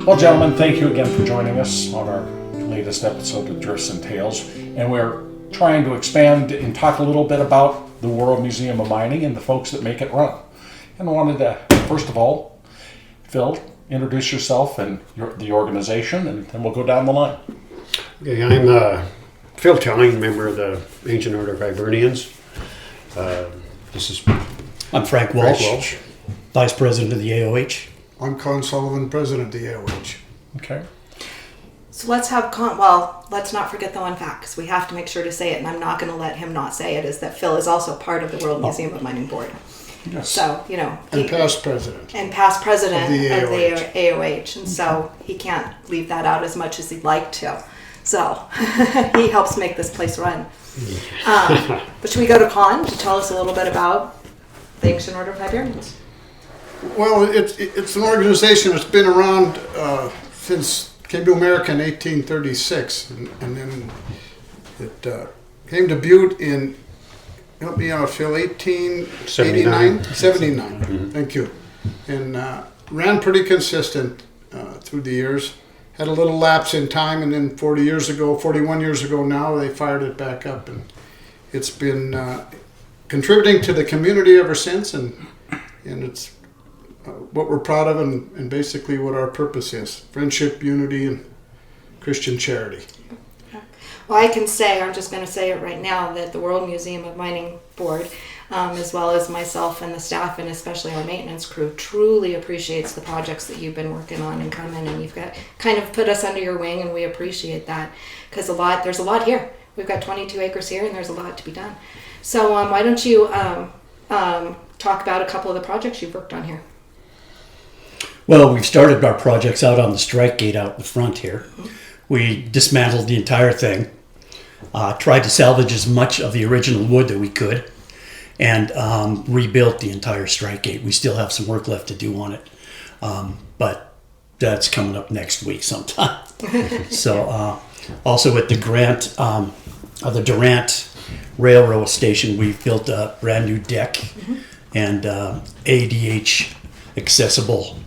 Well, gentlemen, thank you again for joining us on our latest episode of Drifts and Tales. And we're trying to expand and talk a little bit about the World Museum of Mining and the folks that make it run. And I wanted to, first of all, Phil, introduce yourself and the organization, and then we'll go down the line. Okay, I'm Phil Telling, member of the Ancient Order of Hibernians. I'm Frank Walsh, Vice President of the AOH. I'm Con Sullivan, President of the AOH. Okay. So let's not forget the one fact, because we have to make sure to say it, and I'm not going to let him not say it, is that Phil is also part of the World Museum of Mining Board. Yes. So, And past president. And past president of the AOH. And so he can't leave that out as much as he'd like to. So he helps make this place run. But should we go to Con to tell us a little bit about the Ancient Order of Hibernians? Well, it's an organization that's been around since it came to America in 1836, and then it came to Butte in, help me out, Phil, 1889? 79. Mm-hmm. Thank you. And ran pretty consistent through the years. Had a little lapse in time, and then 41 years ago now, they fired it back up, and it's been contributing to the community ever since, and it's what we're proud of, and basically what our purpose is: friendship, unity, and Christian charity. Well, I'm just going to say it right now, that the World Museum of Mining Board, as well as myself and the staff, and especially our maintenance crew, truly appreciates the projects that you've been working on and coming, and you've got kind of put us under your wing, and we appreciate that, because there's a lot here. We've got 22 acres here, and there's a lot to be done. So why don't you talk about a couple of the projects you've worked on here? Well, we've started our projects out on the strike gate out in front here. We dismantled the entire thing, tried to salvage as much of the original wood that we could, and rebuilt the entire strike gate. We still have some work left to do on it, but that's coming up next week sometime. So also at the the Durant Railroad Station, we built a brand new deck and ADH accessible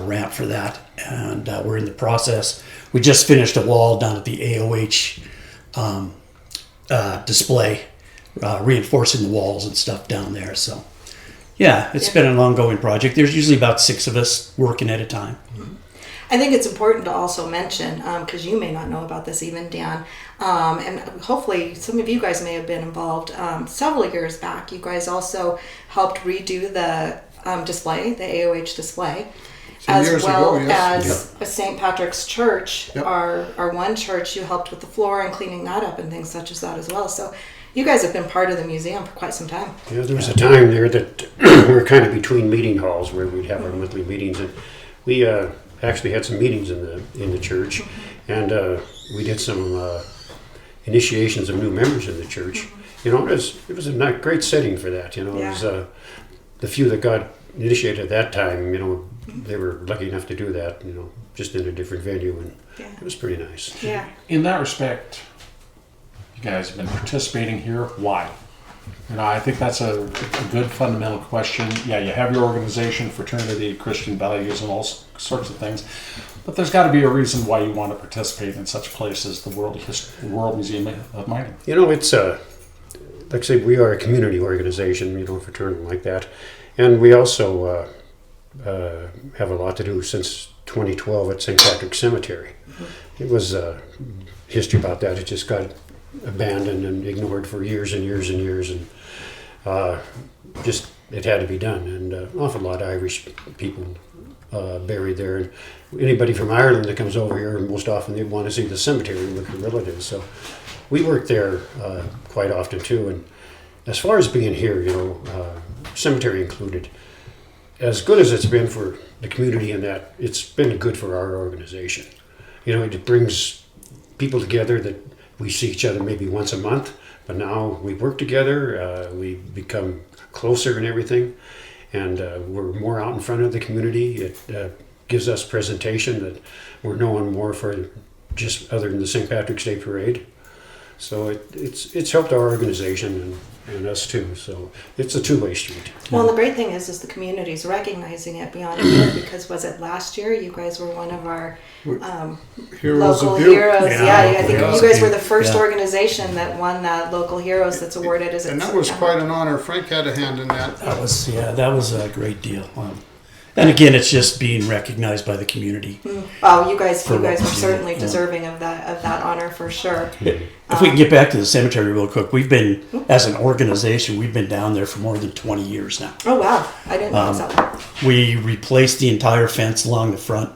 ramp for that, and we're in the process. We just finished a wall down at the AOH display, reinforcing the walls and stuff down there. So yeah, it's been an ongoing project. There's usually about 6 of us working at a time. I think it's important to also mention, because you may not know about this even, Dan, and hopefully some of you guys may have been involved several years back. You guys also helped redo the display, the AOH display, as well as St. Patrick's Church, our one church. You helped with the floor and cleaning that up and things such as that as well. So you guys have been part of the museum for quite some time. Yeah, there was a time there that we were kind of between meeting halls where we'd have our monthly meetings, and we actually had some meetings in the church, and we did some initiations of new members in the church. It was a great setting for that. It was the few that got initiated at that time. They were lucky enough to do that. Just in a different venue, and it was pretty nice. Yeah. In that respect, you guys have been participating here. Why? I think that's a good fundamental question. Yeah, you have your organization, fraternity, Christian values, and all sorts of things. But there's got to be a reason why you want to participate in such a place as the World Museum of Mining. It's like I say, we are a community organization, fraternity like that. And we also have a lot to do since 2012 at St. Patrick's Cemetery. It was history about that. It just got abandoned and ignored for years and years and years, and it had to be done. And an awful lot of Irish people buried there. And anybody from Ireland that comes over here, most often they want to see the cemetery and look at relatives. So we work there quite often too. And as far as being here, cemetery included, as good as it's been for the community in that, it's been good for our organization. It brings people together that we see each other maybe once a month, but now we work together, we become closer and everything, and we're more out in front of the community. It gives us presentation that we're known more for just other than the St. Patrick's Day Parade. So it's helped our organization and us too. So it's a two-way street. Well, and the great thing is the community's recognizing it beyond here because was it last year? You guys were one of our Heroes local of Butte. heroes. Yeah, I think Heroes you of guys were the Butte. first Yeah. organization that won that local heroes that's awarded as And that was quite an honor. Frank had a hand in that. That was a great deal. And again, it's just being recognized by the community. Oh, you guys For were what we do, certainly yeah. deserving of that honor for sure. If we can get back to the cemetery real quick, we've been, as an organization, we've been down there for more than 20 years now. Oh wow, I didn't know that. We replaced the entire fence along the front.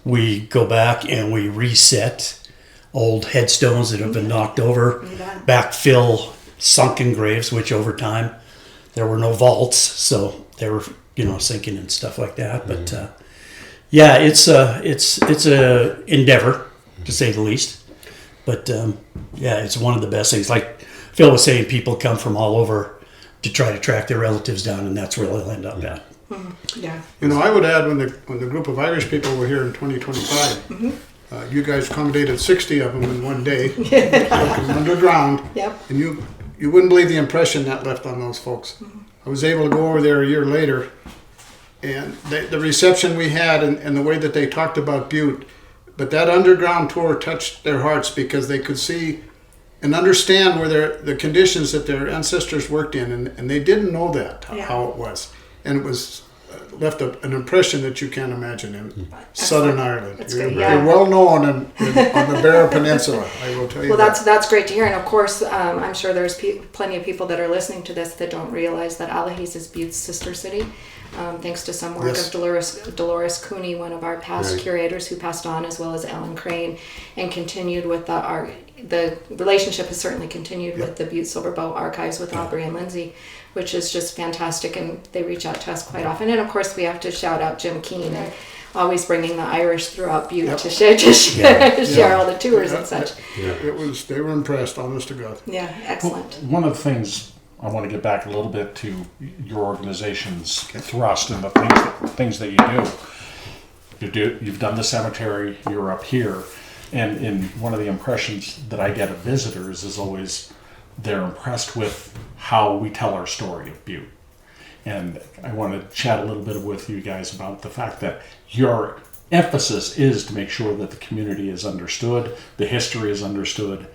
We go back and we reset old headstones that have been knocked over, Yeah. backfill sunken graves, which over time there were no vaults, so they were sinking and stuff like that. But yeah, it's a endeavor to say the least. But yeah, it's one of the best things. Like Phil was saying, people come from all over to try to track their relatives down, and that's where they'll end up at. Yeah. I would add when the group of Irish people were here in 2025, you guys accommodated 60 of them in one day, took them underground, Yep. and you wouldn't believe the impression that left on those folks. I was able to go over there a year later, and the reception we had and the way that they talked about Butte, but that underground tour touched their hearts because they could see and understand where the conditions that their ancestors worked in, and they didn't know that, Yeah. how it was. And it was left an impression that you can't imagine in Southern Ireland. That's You're, good, yeah. you're well known on the Beara Peninsula, I will tell you Well, that. that's great to hear, and of course, I'm sure there's plenty of people that are listening to this that don't realize that Alahis is Butte's sister city. Thanks to some work Yes. of Dolores Cooney, one of our past Right. curators who passed on, as well as Ellen Crane, and continued with the relationship has certainly continued with the Butte Silverbow Archives with Aubrey and Lindsay, which is just fantastic, and they reach out to us quite often. And of course, we have to shout out Jim Keane and always bringing the Irish throughout Butte to share all the tours and such. They were impressed, honest to God. Yeah, excellent. One of the things I want to get back a little bit to your organization's thrust and the things that you do. You've done the cemetery. You're up here, and one of the impressions that I get of visitors is always they're impressed with how we tell our story of Butte. And I want to chat a little bit with you guys about the fact that your emphasis is to make sure that the community is understood, the history is understood,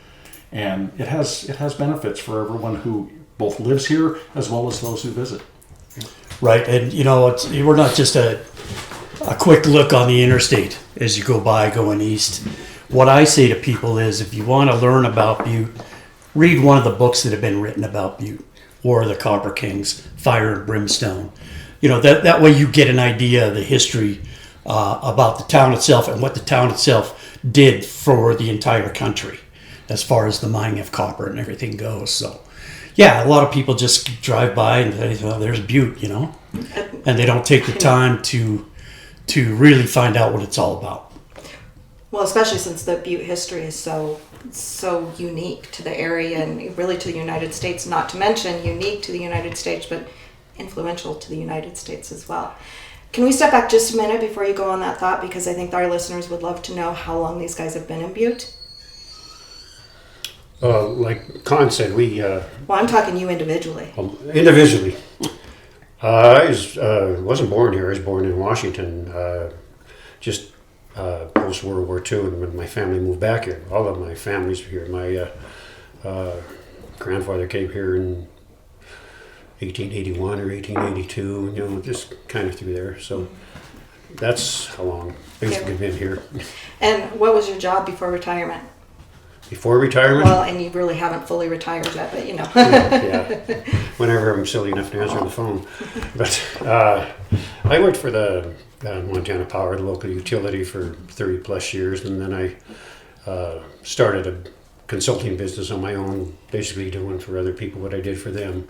and it has benefits for everyone who both lives here as well as those who visit. Right, and we're not just a quick look on the interstate as you go by going east. What I say to people is, if you want to learn about Butte, read one of the books that have been written about Butte, War of the Copper Kings, Fire and Brimstone. That way you get an idea of the history about the town itself and what the town itself did for the entire country as far as the mining of copper and everything goes. So, yeah, a lot of people just drive by and say, well, there's Butte, and they don't take the time to really find out what it's all about. Well, especially since the Butte history is so unique to the area and really to the United States, not to mention unique to the United States, but influential to the United States as well. Can we step back just a minute before you go on that thought? Because I think our listeners would love to know how long these guys have been in Butte. Like Con said, we Well, I'm talking you individually. individually. I wasn't born here. I was born in Washington, just post World War II, and when my family moved back here. All of my family's here. My grandfather came here in 1881 or 1882. Just kind of through there. So that's how long basically Yeah. been here. And what was your job before retirement? Before retirement. Well, and you really haven't fully retired yet, but Yeah. Whenever I'm silly enough to answer the phone. But I worked for the Montana Power, the local utility, for 30 plus years, and then I started a consulting business on my own, basically doing for other people what I did for them.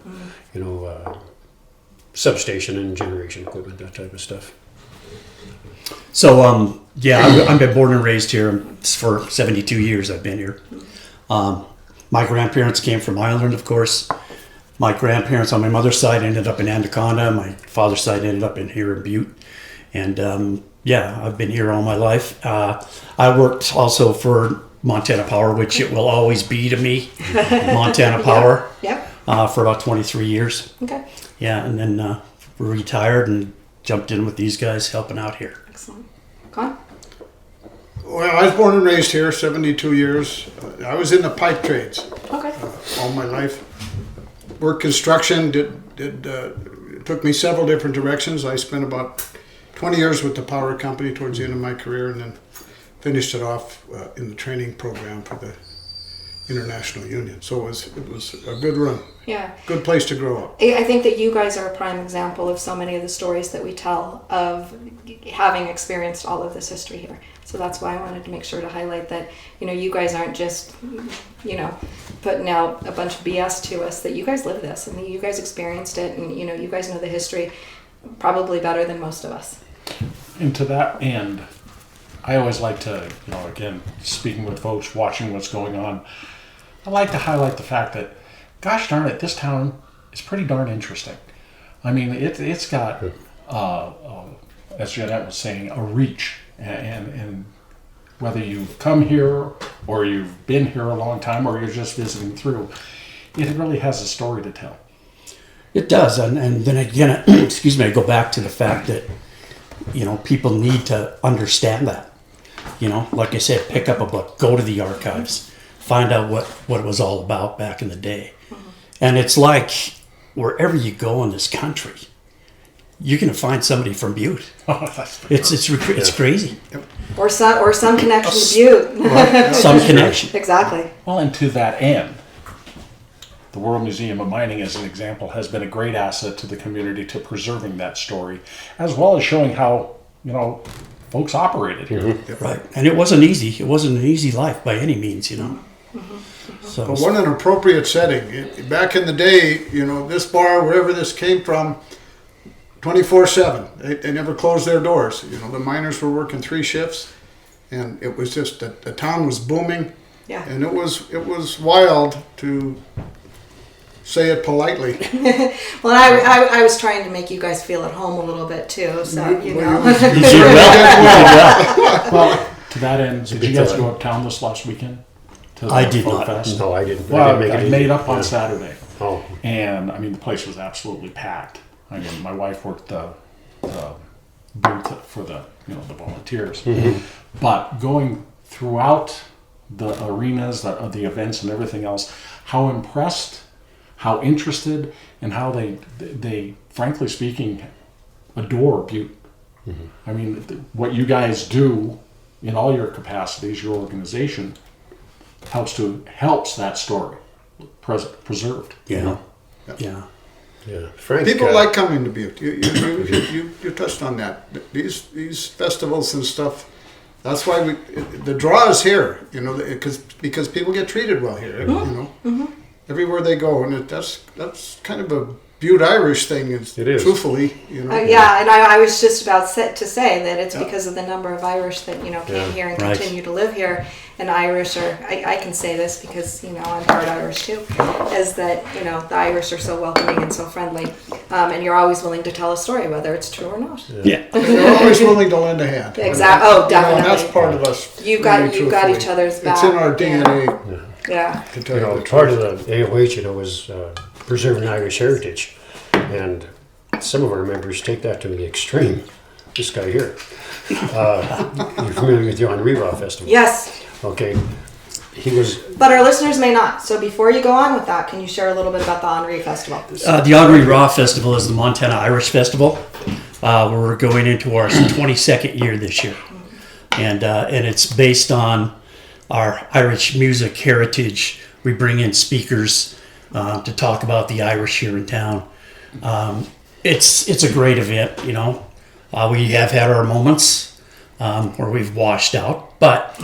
Substation and generation equipment, that type of stuff. So, I've been born and raised here for 72 years. I've been here. My grandparents came from Ireland, of course. My grandparents on my mother's side ended up in Anaconda. My father's side ended up here in Butte. And I've been here all my life. I worked also for Montana Power, which it will always be to me, Montana Power, Yep. for about 23 years. Okay. Yeah, and then retired and jumped in with these guys helping out here. Excellent. Con? Well, I was born and raised here, 72 years. I was in the pipe trades Okay. all my life. Worked construction, it took me several different directions. I spent about 20 years with the power company towards the end of my career, and then finished it off in the training program for the International Union. So it was a good run, Yeah. good place to grow up. I think that you guys are a prime example of so many of the stories that we tell of having experienced all of this history here. So that's why I wanted to make sure to highlight that, you guys aren't just, putting out a bunch of BS to us, that you guys live this and you guys experienced it, and, you guys know the history probably better than most of us. And to that end, I always like to, again, speaking with folks, watching what's going on, I like to highlight the fact that, gosh darn it, this town is pretty darn interesting. I mean, it's got, as Jeanette was saying, a reach. And whether you've come here or you've been here a long time or you're just visiting through, it really has a story to tell. It does, and then again, excuse me, I go back to the fact that, people need to understand that. Like I said, pick up a book, go to the archives, find out what it was all about back in the day. Mm-hmm. And it's like, wherever you go in this country, you're going to find somebody from Butte. It's crazy. Or some connection to Butte. Some connection. Exactly. Well, and to that end, the World Museum of Mining, as an example, has been a great asset to the community to preserving that story, as well as showing how, folks operated here. Mm-hmm. Right. And it wasn't easy. It wasn't an easy life by any means, So, But what an appropriate setting. Back in the day, this bar, wherever this came from, 24/7. They never closed their doors. The miners were working 3 shifts, and it was just the town was booming. Yeah. And it was wild, to say it politely. Well, I was trying to make you guys feel at home a little bit too, so you did well. Well, to that end, did you guys go uptown this last weekend? To the I did Folk not. Fest? No, I didn't. Well, I didn't I make it. made up on Yeah. Saturday. Oh, And the place was absolutely packed. My wife worked the booth for the volunteers. Mm-hmm. But going throughout the arenas, the events, and everything else, how impressed, how interested, and how they frankly speaking, adore Butte. Mm-hmm. What you guys do in all your capacities, your organization, helps that story preserved. Yeah. yeah. Frank, People like coming to Butte. You touched on that. These festivals and stuff. That's why the draw is here. Because people get treated well here. Everywhere they go, and that's kind of a Butte Irish thing. It is. Truthfully, yeah, and I was just about to say that it's because of the number of Irish that came here and Right. continue to live here. And Irish are, I can say this because I'm part Irish too, is that the Irish are so welcoming and so friendly, and you're always willing to tell a story whether it's true or not. Yeah. They're always willing to lend a hand. Exactly. Oh, definitely. And that's part of us. You got truthfully. each other's back. It's in our DNA. Yeah. To tell you the part truth. of the AOH, was preserving Irish heritage, and some of our members take that to the extreme. This guy here, you're familiar with the Henri Raw Festival? Yes. Okay, he was. But our listeners may not. So before you go on with that, can you share a little bit about the Henri Festival? The Henri Raw Festival is the Montana Irish Festival. We're going into our 22nd year this year, and it's based on our Irish music heritage. We bring in speakers to talk about the Irish here in town. It's a great event, we have had our moments where we've washed out, but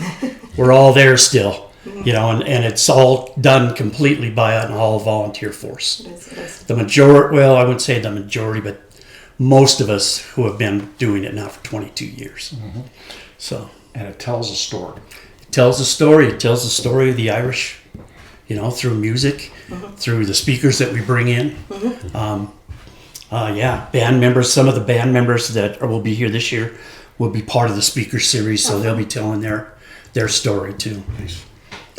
we're all there still, and it's all done completely by an all volunteer force. It is. The majority, well, I wouldn't say the majority, but most of us who have been doing it now for 22 years. So, And it tells a story. it tells a story. It tells the story of the Irish, through music, through the speakers that we bring in. Band members. Some of the band members that will be here this year will be part of the speaker series, so they'll be telling their story too.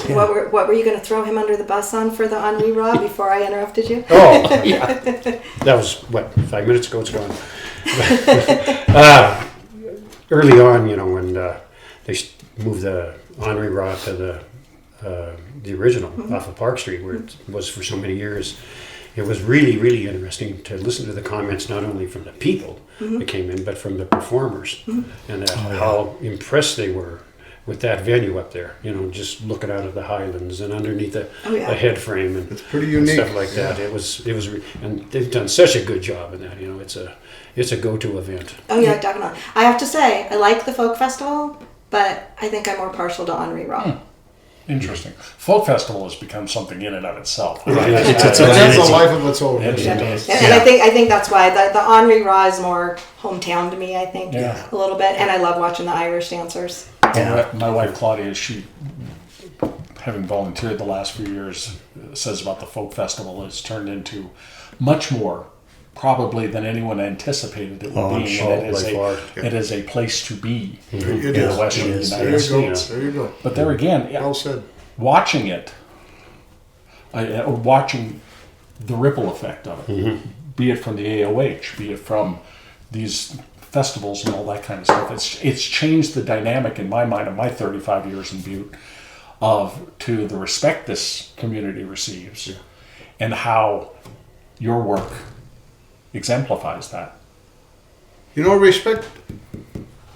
What were you going to throw him under the bus on for the Henri Raw before I interrupted you? Oh, yeah. That was, 5 minutes ago it's gone. Early on, when they moved the Henri Raw to the original off of Park Street, where it was for so many years, it was really, really interesting to listen to the comments, not only from the people that came in, but from the performers, and how impressed they were with that venue up there, just looking out of the Highlands and underneath the head frame and It's pretty unique. stuff like that. It was, and they've done such a good job in that. It's a go-to event. Oh yeah, definitely. I have to say, I like the folk festival, but I think I'm more partial to Henri Raw. Interesting. Folk festival has become something in and of itself. Right. It has a life of its own. It Yeah. does. And I think that's why the Henri Raw is more hometown to me. I think Yeah. a little bit, and I love watching the Irish dancers. My wife Claudia, she, having volunteered the last few years, says about the folk festival has turned into much more probably than anyone anticipated it would I'm be. sure, And by far. it is a place to be It in is. the Western It is. There United you go. States. There you go. But there again, Well said. watching it, watching the ripple effect of it, be it from the AOH, be it from these festivals and all that kind of stuff, it's changed the dynamic in my mind of my 35 years in Butte to the respect this community receives and how your work exemplifies that. Respect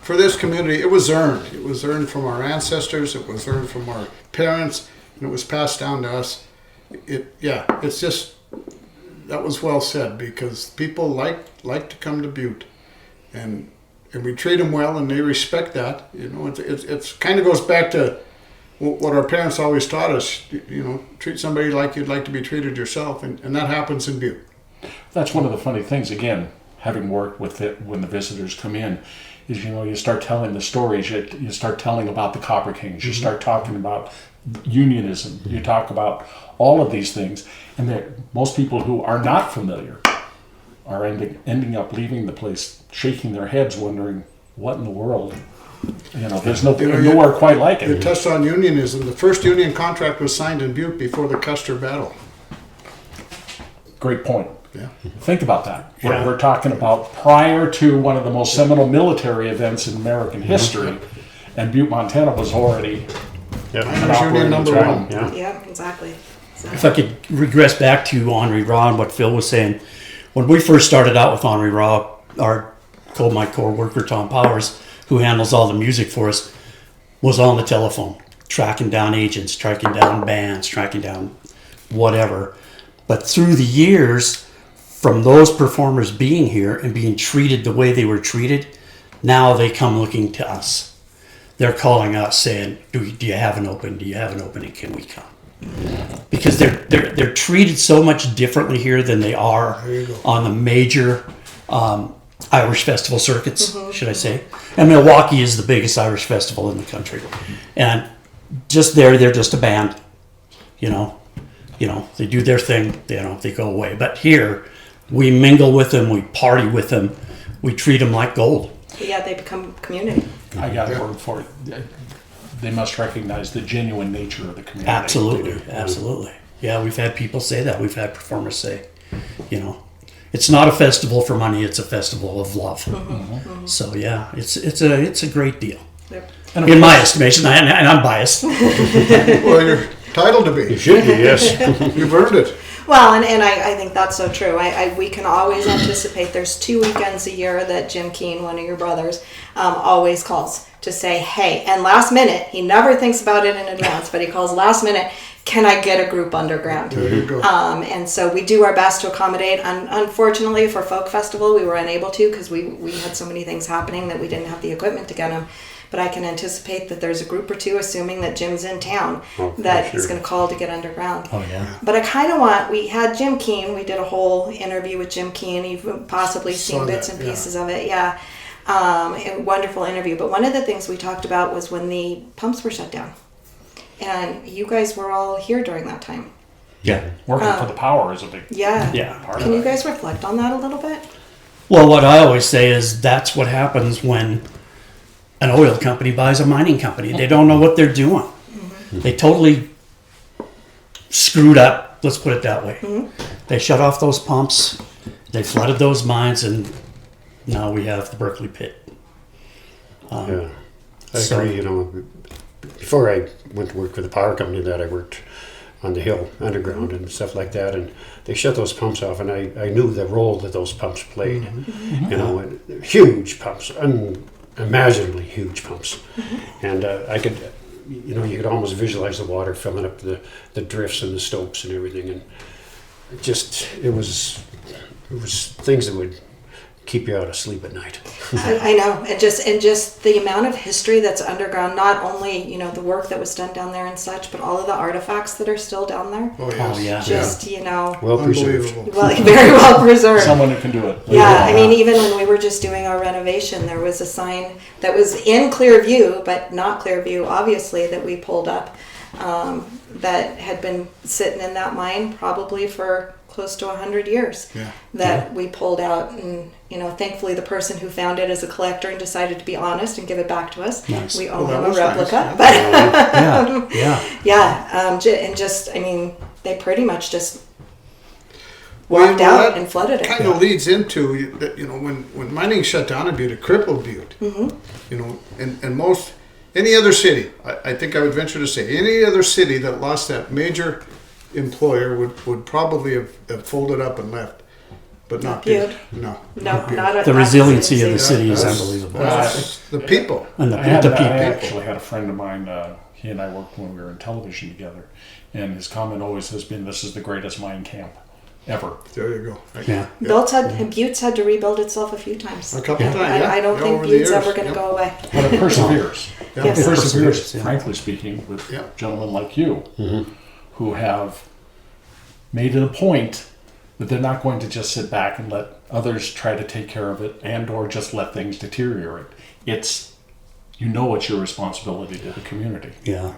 for this community, it was earned. It was earned from our ancestors. It was earned from our parents, and it was passed down to us. It's just, that was well said, because people like to come to Butte, and we treat them well, and they respect that. It's kind of goes back to what our parents always taught us. Treat somebody like you'd like to be treated yourself, and that happens in Butte. That's one of the funny things, again, having worked with it when the visitors come in, is, you start telling the stories, you start telling about the Copper Kings, you start talking about unionism, you talk about all of these things, and most people who are not familiar are ending up leaving the place shaking their heads, wondering what in the world. There's nowhere quite like You it. touched on unionism. The first union contract was signed in Butte before the Custer Battle. Great point. Yeah. Think about that. Yeah. We're talking about prior to one of the most seminal military events in American history, and Butte, Montana was already Yeah. Miners Union number one. Yeah. Yeah, exactly. So, If I could regress back to Henri Raw and what Phil was saying, when we first started out with Henri Raw, my core worker Tom Powers, who handles all the music for us, was on the telephone, tracking down agents, tracking down bands, tracking down whatever. But through the years, from those performers being here and being treated the way they were treated, now they come looking to us. They're calling us saying, do you have an opening? Do you have an opening? Can we come? Because they're treated so much differently here than they are on the major Irish festival circuits, should I say. And Milwaukee is the biggest Irish festival in the country. And just they're just a band, they do their thing, they go away. But here, we mingle with them, we party with them, we treat them like gold. yeah, they become community. I got a word for it. They must recognize the genuine nature of the community. Absolutely, absolutely. Yeah, we've had people say that. We've had performers say, it's not a festival for money; it's a festival of love. So yeah, it's a great deal. Yep. In my estimation, and I'm biased. Well, you're entitled to be. You should be, yes. You've earned it. Well, and I think that's so true. We can always anticipate. There's 2 weekends a year that Jim Keane, one of your brothers, always calls to say, hey, and last minute, he never thinks about it in advance, but he calls last minute, can I get a group underground? There you go. And so we do our best to accommodate. Unfortunately, for Folk Festival, we were unable to because we had so many things happening that we didn't have the equipment to get them. But I can anticipate that there's a group or two, assuming that Jim's in town, that is going to call to get underground. Oh yeah. But I kind of we had Jim Keane, we did a whole interview with Jim Keane. You've possibly seen Saw bits that, and yeah. pieces of it, yeah. A wonderful interview. But one of the things we talked about was when the pumps were shut down. And you guys were all here during that time. Yeah. Working for the power is a big Yeah. part Can of you it. guys reflect on that a little bit? Well, what I always say is that's what happens when an oil company buys a mining company. They don't know what they're doing. They totally screwed up, let's put it that way. They shut off those pumps, they flooded those mines, and now we have the Berkeley pit. Yeah, I so- agree. You know, before I went to work for the power company, that I worked on the hill underground and stuff like that, and they shut those pumps off, and I knew the role that those pumps played. You know, and huge pumps, unimaginably huge pumps, and I could, you know, you could almost visualize the water filling up the drifts and the stopes and everything, and it was things that would keep you out of sleep at night. I know, and just the amount of history that's underground. Not only the work that was done down there and such, but all of the artifacts that are still down there. Oh, yes. Oh, yeah. Just Well preserved. Unbelievable. well, very well preserved. Someone who can do it. Yeah, I mean, even when we were just doing our renovation, there was a sign that was in clear view, but not clear view, obviously, that we pulled up, that had been sitting in that mine probably for close to 100 years. Yeah. That we pulled out, and thankfully the person who found it is a collector and decided to be honest and give it back to us. Nice. We Oh, owe that him a was nice, replica, yeah. but Yeah. and just, I mean, they pretty much just Well, walked out and flooded it. Kind of leads into that, when mining shut down in Butte, it crippled Butte. And any other city, I think I would venture to say, any other city that lost that major employer would probably have folded up and left, but not Butte. No, No, not a, The not resiliency of the city. city is That's- unbelievable. that's the people. And the I people. actually had a friend of mine, he and I worked when we were in television together, and his comment always has been, this is the greatest mine camp ever. There you go. Yeah. Butte's had to rebuild itself a few times. A couple Yeah. times. I don't think over the Butte's years. ever going to go away. But it perseveres. Yeah. Yes. It perseveres, Perseveres, yeah. frankly speaking, with Yeah. gentlemen like you, who have made it a point that they're not going to just sit back and let others try to take care of it and or just let things deteriorate. It's your responsibility to the community. Yeah.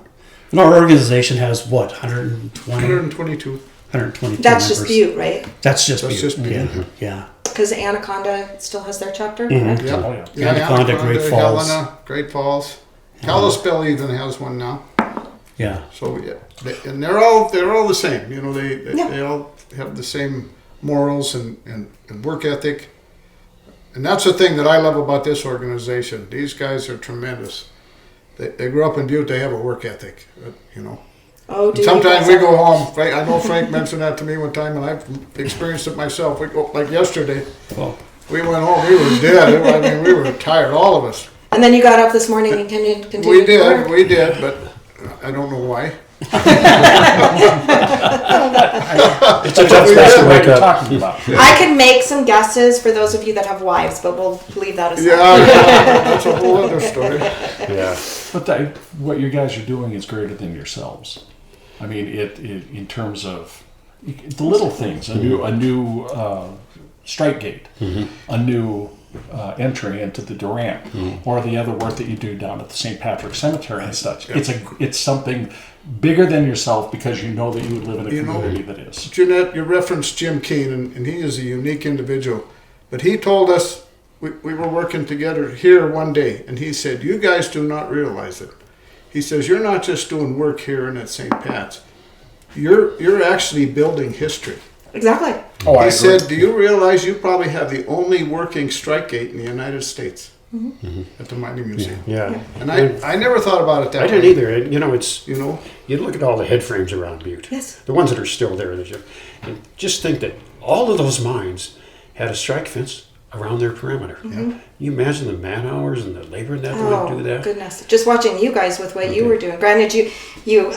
And our organization has what, 120? 122. 122 That's just members. Butte, right? That's just That's Butte. just Butte. Yeah. Yeah. Because Anaconda still has their chapter, Mhm. correct? Yeah. Oh, yeah. Anaconda, Great Falls. Helena, Great Falls. Kalispell even has one now. Yeah. So and they're all the same. They Yeah. all have the same morals and work ethic. And that's the thing that I love about this organization. These guys are tremendous. They grew up in Butte. They have a work ethic. Oh, do Sometimes you we go home. I know Frank mentioned that to me one time, and I've experienced it myself. We go like yesterday. Well, We went home. We were dead. I mean, we were tired, all of us. And then you got up this morning and continued We to work. did, but I don't know why. it's a tough place to What wake are you up. talking about? I can make some guesses for those of you that have wives, but we'll leave that aside. Yeah, that's a whole other story. Yeah. But what you guys are doing is greater than yourselves. I mean, it in terms of the little things, a new strike gate, a new entry into the Durant, or the other work that you do down at the St. Patrick's Cemetery and such. It's something bigger than yourself because you know that you live in a community that is. Jeanette, you referenced Jim Keane, and he is a unique individual. But he told us, we were working together here one day, and he said, you guys do not realize it. He says, you're not just doing work here and at St. Pat's. You're actually building history. Exactly. Oh, I He agree. said, do you realize you probably have the only working strike gate in the United States at the Mining Museum? Yeah. And I never thought about it that I way. didn't either. It's You know, you look at all the head frames around Butte. Yes. The ones that are still there, and just think that all of those mines had a strike fence around their perimeter. Can you imagine the man hours and the labor that Oh, would do that? goodness. Just watching you guys with what you were doing. Granted, you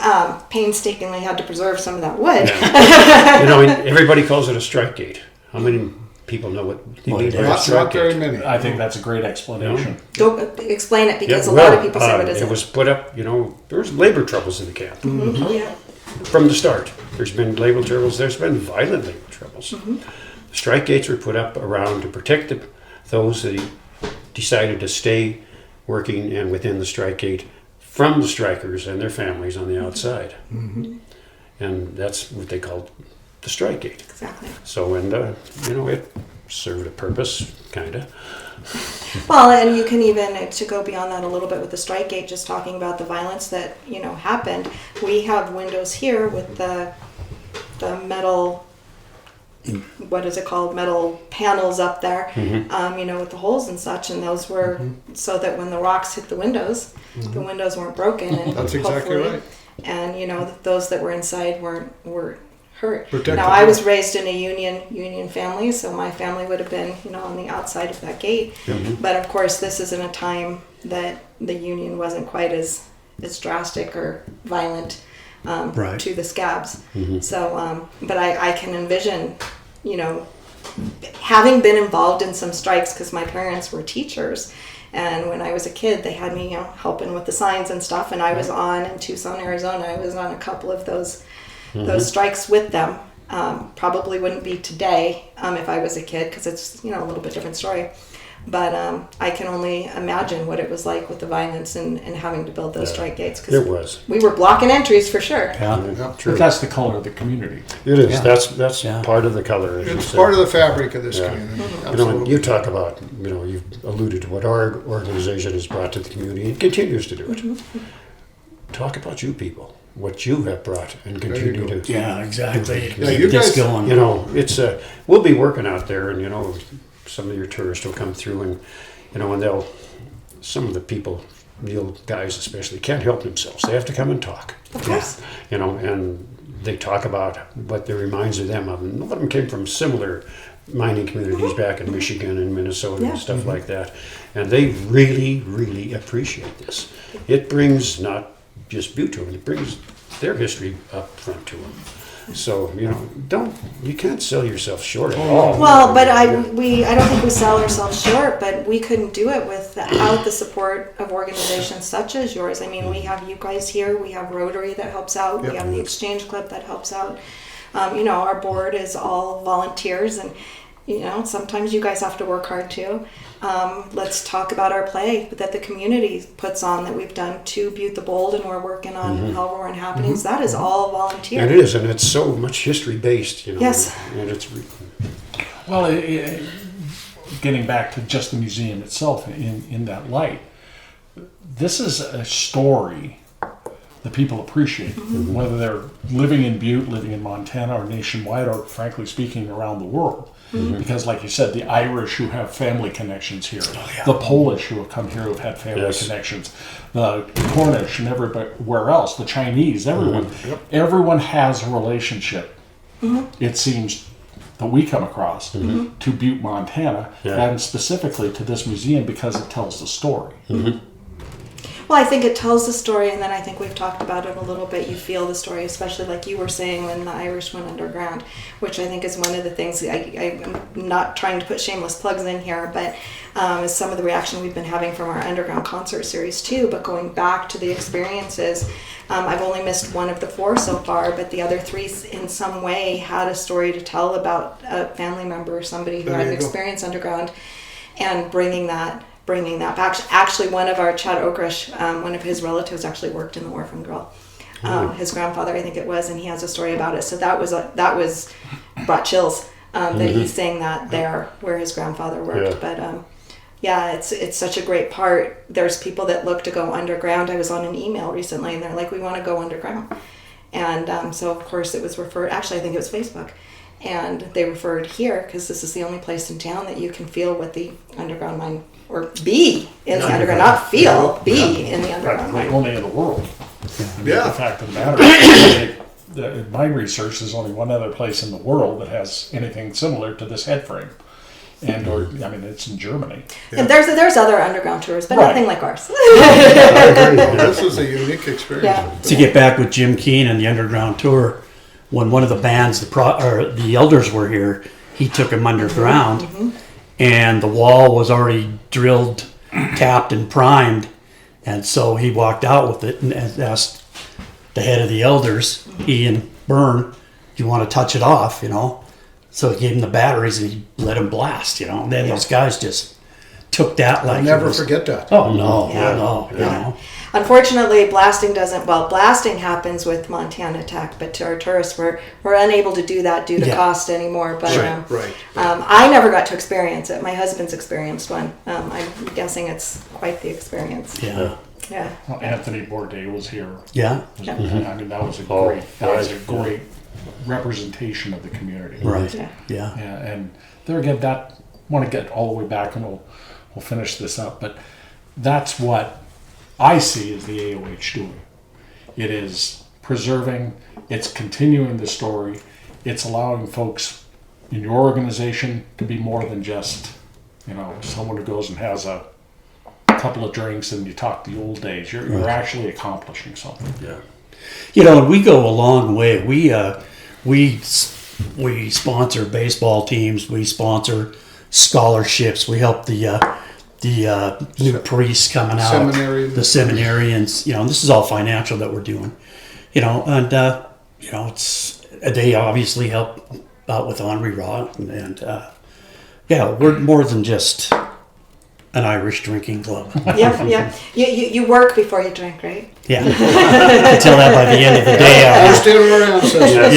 painstakingly had to preserve some of that wood. And everybody calls it a strike gate. How many people know what they Well, mean it by a not strike very gate? many. I think that's a great explanation. Go explain it because Yeah, a lot of people say what is it it? was put up, there was labor troubles in the camp. Oh, yeah. From the start. There's been labor troubles. There's been violent labor troubles. The strike gates were put up around to protect those that decided to stay working and within the strike gate from the strikers and their families on the outside. And that's what they called the strike gate. Exactly. So, it served a purpose, kind of. Well, and you can even, to go beyond that a little bit with the strike gate, just talking about the violence that, happened. We have windows here with the metal, what is it called, metal panels up there, with the holes and such, and those were so that when the rocks hit the windows weren't broken. And That's exactly right. And, those that were inside weren't hurt. Protected. Now, I was raised in a union family, so my family would have been, on the outside of that gate. But of course, this is in a time that the union wasn't quite as drastic or violent Right. to the scabs. So, but I can envision, having been involved in some strikes because my parents were teachers. And when I was a kid, they had me, helping with the signs and stuff. And I was in Tucson, Arizona. I was on a couple of those strikes with them. Probably wouldn't be today if I was a kid because it's, a little bit different story. But I can only imagine what it was like with the violence and having to build those strike gates. Cause It was. we were blocking entries for sure. Yeah, true. But that's the color of the community. It is. Yeah. That's Yeah. part of the color. As you It's said. part of the fabric of this Yeah. community. And Absolutely. you talk about, you've alluded to what our organization has brought to the community and continues to do it. Talk about you people, what you have brought and continue go. to. Yeah, exactly. Yeah, Keep you this guys- going. It's we'll be working out there, and some of your tourists will come through, and and some of the people, the old guys especially, can't help themselves. They have to come and talk. Of course. And they talk about what it reminds them of. And a lot of them came from similar mining communities back in Michigan and Minnesota Yeah. and stuff like that, and they really, really appreciate this. It brings not just Butte to them; it brings their history up front to them. So you can't sell yourself short at all. Well, but I don't think we sell ourselves short, but we couldn't do it without the support of organizations such as yours. I mean, we have you guys here, we have Rotary that helps out, we have the Exchange Club that helps out. Our board is all volunteers, and sometimes you guys have to work hard too. Let's talk about our play that the community puts on that we've done to Butte the Bold, and we're working on Hellroar Happenings. That is all volunteer. And it is, and it's so much history based. Yes. And it's Well, getting back to just the museum itself in that light, this is a story that people appreciate, whether they're living in Butte, living in Montana, or nationwide, or frankly speaking, around the world. Because, like you said, the Irish who have family connections here, the Polish who have come here who have had family connections, the Cornish and everywhere else, the Chinese, everyone. Everyone has a relationship, it seems, that we come across to Butte, Montana, and specifically to this museum because it tells the story. Well, I think it tells the story, and then I think we've talked about it a little bit. You feel the story, especially like you were saying when the Irish went underground, which I think is one of the things. I'm not trying to put shameless plugs in here, but is some of the reaction we've been having from our underground concert series too. But going back to the experiences, I've only missed one of the 4 so far, but the other 3 in some way had a story to tell about a family member or somebody who had an experience underground, and bringing that back. Actually, one of our Chad Okrish, one of his relatives actually worked in the Orphan Girl. His grandfather, I think it was, and he has a story about it. So that was brought chills that he's saying that there where his grandfather worked. But it's such a great part. There's people that look to go underground. I was on an email recently, and they're like, we want to go underground. And so of course it was referred. Actually, I think it was Facebook. And they referred here because this is the only place in town that you can feel what the underground mine, or be in the underground, not feel, be in the underground Right, mine. only in the world. Yeah. The fact of the matter is, in my research, there's only one other place in the world that has anything similar to this head frame. It's in Germany. And there's other underground tours, but Right. nothing like ours. This is a unique experience. Yeah. To get back with Jim Keane and the underground tour, when one of the bands, the elders were here, he took them underground, and the wall was already drilled, tapped, and primed, and so he walked out with it and asked the head of the elders, Ian Byrne, "Do you want to touch it off?" So he gave him the batteries and he let him blast. And then those guys just took that like I'll never it was, forget that. Oh no, Yeah. no, Yeah. Unfortunately, blasting doesn't. Well, blasting happens with Montana Tech, but to our tourists, we're unable to do that due to Yeah. cost anymore. But Right. I never got to experience it. My husband's experienced one. I'm guessing it's quite the experience. Yeah. Yeah. Well, Anthony Bourdain was here. Yeah. Yeah. I mean, that was a Oh, great representation of the community. Right. Yeah. Yeah. Yeah, and there again, that want to get all the way back, and we'll finish this up. But that's what I see as the AOH doing. It is preserving. It's continuing the story. It's allowing folks in your organization to be more than just, someone who goes and has a couple of drinks and you talk the old days. You're actually accomplishing something. Yeah. We go a long way. We sponsor baseball teams. We sponsor scholarships. We help the new priests coming out, Seminarians. the seminarians. And this is all financial that we're doing. It's they obviously help out with Henri Rod, and we're more than just an Irish drinking club. Yeah. You work before you drink, right? Yeah, I tell that by the end of the day. Understand our ancestors.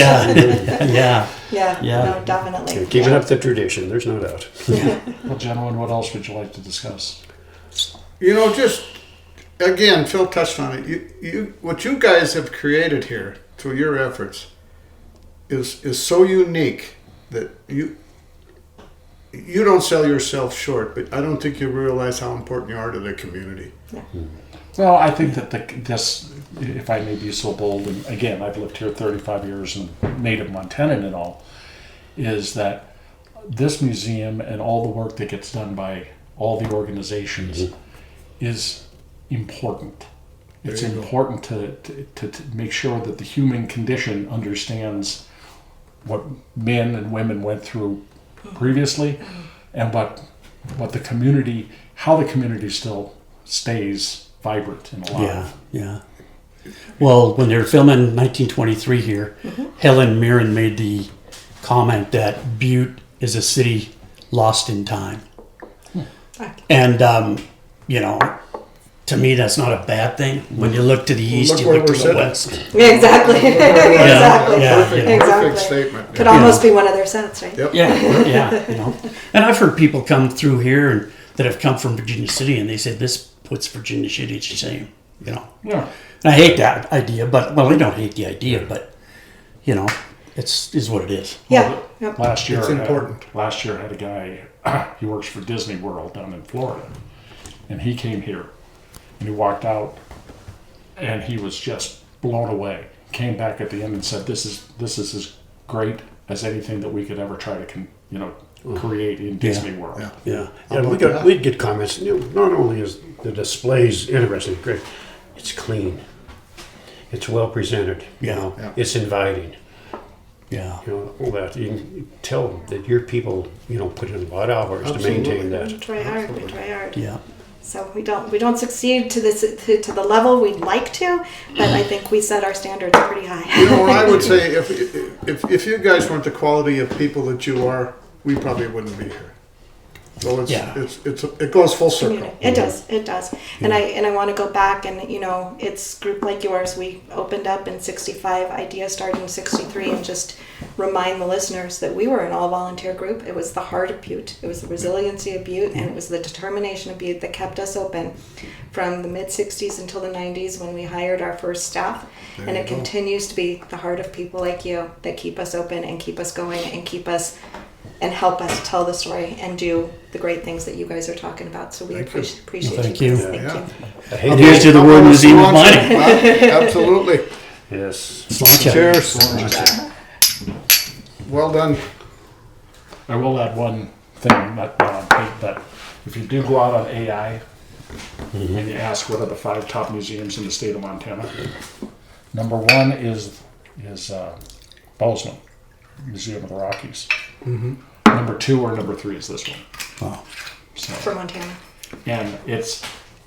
Yeah. Yeah. No, definitely. Keeping up the tradition, there's no doubt. Well, gentlemen, what else would you like to discuss? Just again, Phil touched on it. You what you guys have created here through your efforts is so unique that you don't sell yourself short. But I don't think you realize how important you are to the community. Well, I think that this, if I may be so bold, and again, I've lived here 35 years and native Montanan and all, is that this museum and all the work that gets done by all the organizations is important. It's important to make sure that the human condition understands what men and women went through previously and what the community, how the community still stays vibrant and alive. Yeah. Well, when they were filming 1923 here, Helen Mirren made the comment that Butte is a city lost in time. And, to me, that's not a bad thing. When you look to the east, look you where look to we're the sitting. west. Exactly. Exactly. Yeah. Perfect statement. Could almost be one of their sets, right? Yep. Yeah. And I've heard people come through here and that have come from Virginia City, and they said this puts Virginia City to shame. Yeah. And I hate that idea, but I don't hate the idea, but it's is what it is. Yeah. Yep. Last year, It's important. Last year, I had a guy. He works for Disney World down in Florida, and he came here, and he walked out, and he was just blown away. Came back at the end and said, "This is as great as anything that we could ever try to create in Disney World." Yeah, we'd get comments. Not only is the displays interesting, great, it's clean, it's well presented. Yeah. It's inviting. Yeah. All that. You can tell that your people, put in a lot of hours to maintain that. We try hard. Yeah. So we don't succeed to the level we'd like to, but I think we set our standards pretty high. I would say if you guys weren't the quality of people that you are, we probably wouldn't be here. So it goes full circle. It does. And I want to go back and it's group like yours. We opened up in '65, ideas started in '63, and just remind the listeners that we were an all volunteer group. It was the heart of Butte. It was the resiliency of Butte, and it was the determination of Butte that kept us open from the mid '60s until the '90s when we hired our first staff. And it continues to be the heart of people like you that keep us open and keep us going and keep us and help us tell the story and do the great things that you guys are talking about. So we appreciate Thank you. you. Thank Yeah. you. And here's to the World Museum of Mining. Absolutely. Yes. Sláinte. Cheers. Well done. I will add one thing that if you do go out on AI and you ask what are the 5 top museums in the state of Montana, number 1 is Bozeman, Museum of the Rockies. Number 2 or number 3 is this one. Wow. So, For Montana. and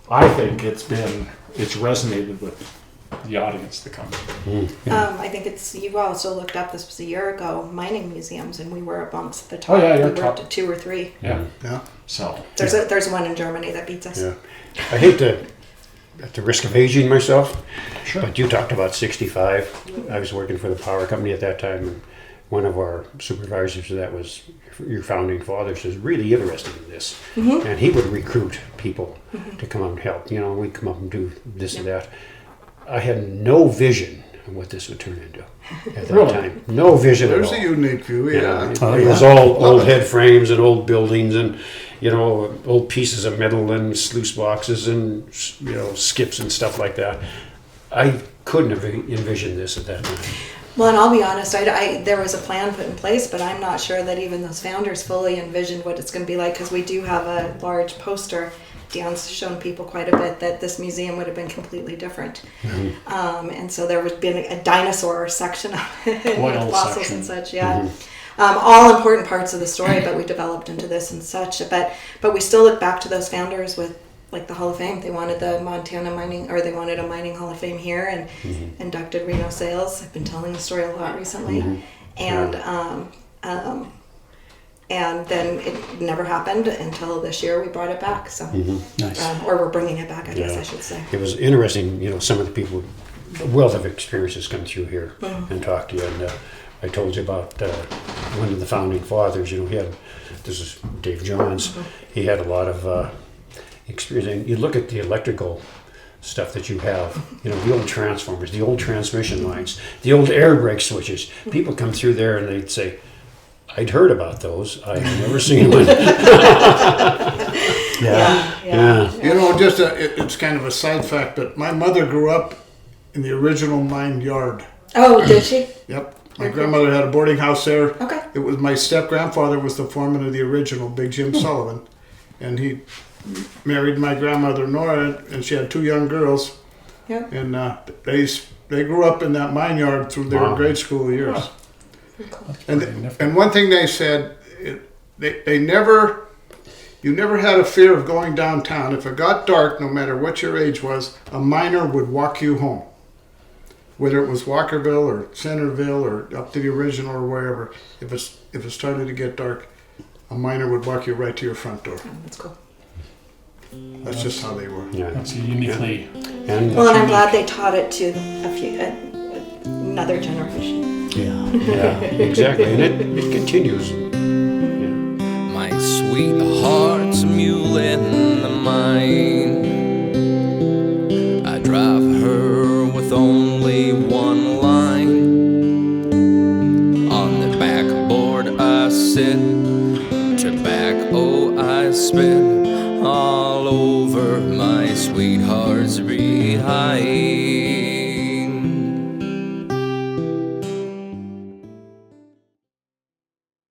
I think it's resonated with the audience that comes. I think you also looked up, this was a year ago, mining museums, and we were amongst the top. Oh, yeah, you're we were top. up to 2 or 3. Yeah. Yeah. So There's one in Germany that beats us. Yeah. I hate to at the risk of aging myself, Sure. but you talked about 65. I was working for the power company at that time, and one of our supervisors that was your founding fathers was really interested in this. And he would recruit people to come up and help. You know, we'd come up and do this and that. I had no vision of what this would turn into at that Really? time. No vision There's at a all. unique view, You yeah. know, it was all old head frames and old buildings and, you know, old pieces of metal and sluice boxes and, you know, skips and stuff like that. I couldn't have envisioned this at that time. Well, and I'll be honest, there was a plan put in place, but I'm not sure that even those founders fully envisioned what it's going to be like, because we do have a large poster. Dan's shown people quite a bit that this museum would have been completely different. And so there would have been a dinosaur section of it, and Oil with fossils section. and such, yeah. All important parts of the story, but we developed into this and such. But we still look back to those founders with, like, the Hall of Fame. They wanted the Montana mining, or they wanted a mining Hall of Fame here, and inducted Reno Sales. I've been telling the story a lot recently, and then it never happened until this year we brought it back. So, Nice. or we're bringing it back, I guess Yeah. I should say. It was interesting, you know, some of the people, a wealth of experiences come through here and talk to you. And I told you about one of the founding fathers, you know, this is Dave Johns, he had a lot of experience. And you look at the electrical stuff that you have, you know, the old transformers, the old transmission lines, the old air brake switches. People come through there and they'd say, I'd heard about those. I've never seen one. Yeah. You know, just it's kind of a side fact, but my mother grew up in the original mine yard. Oh, did she? Yep. My grandmother had a boarding house there. Okay. It was my step-grandfather was the foreman of the original, Big Jim Sullivan. And he married my grandmother Nora, and she had two young girls. Yeah. And they grew up in that mine yard through their Wow. grade school years. Pretty nifty. And one thing they said, you never had a fear of going downtown. If it got dark, no matter what your age was, a miner would walk you home. Whether it was Walkerville or Centerville or up to the original or wherever, if it started to get dark, a miner would walk you right to your front door. Oh, that's cool. That's just how they were. Yeah. That's uniquely. And Well, and I'm glad they taught it to another generation. Yeah. yeah, exactly. And it continues. Yeah. My sweetheart's a mule in the mine. I drive her with only one line. On the backboard I sit, tobacco I spit all over my sweetheart's behind.